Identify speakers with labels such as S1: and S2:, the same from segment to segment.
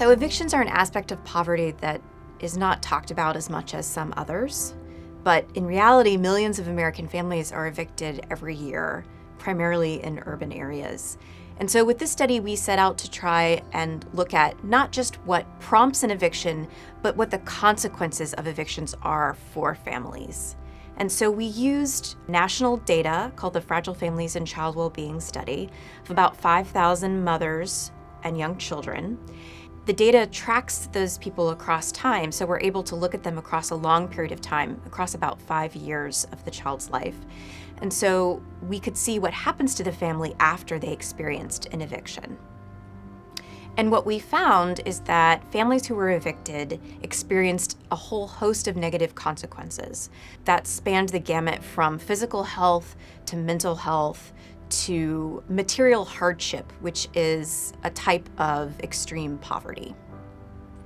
S1: So evictions are an aspect of poverty that is not talked about as much as some others. But in reality, millions of American families are evicted every year, primarily in urban areas. And so with this study, we set out to try and look at not just what prompts an eviction, but what the consequences of evictions are for families. And so we used national data called the Fragile Families and Child Wellbeing Study of about 5,000 mothers and young children. The data tracks those people across time, so we're able to look at them across a long period of time, across about 5 years of the child's life. And so we could see what happens to the family after they experienced an eviction. And what we found is that families who were evicted experienced a whole host of negative consequences that spanned the gamut from physical health to mental health to material hardship, which is a type of extreme poverty.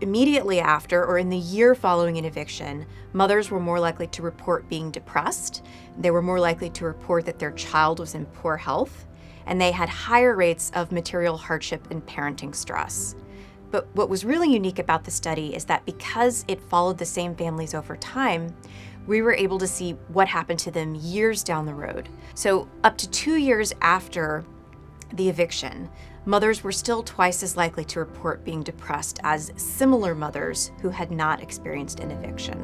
S1: Immediately after, or in the year following an eviction, mothers were more likely to report being depressed. They were more likely to report that their child was in poor health, and they had higher rates of material hardship and parenting stress. But what was really unique about the study is that because it followed the same families over time, we were able to see what happened to them years down the road. So up to 2 years after the eviction, mothers were still twice as likely to report being depressed as similar mothers who had not experienced an eviction.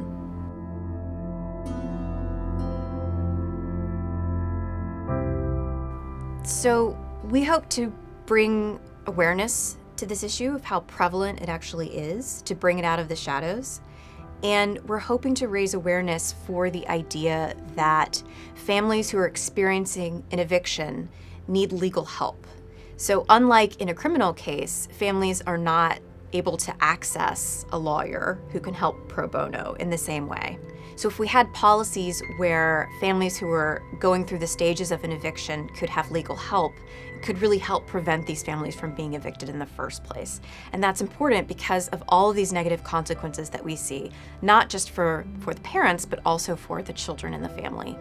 S1: So we hope to bring awareness to this issue of how prevalent it actually is, to bring it out of the shadows. And we're hoping to raise awareness for the idea that families who are experiencing an eviction need legal help. So unlike in a criminal case, families are not able to access a lawyer who can help pro bono in the same way. So if we had policies where families who were going through the stages of an eviction could have legal help, it could really help prevent these families from being evicted in the first place. And that's important because of all of these negative consequences that we see, not just for the parents, but also for the children in the family.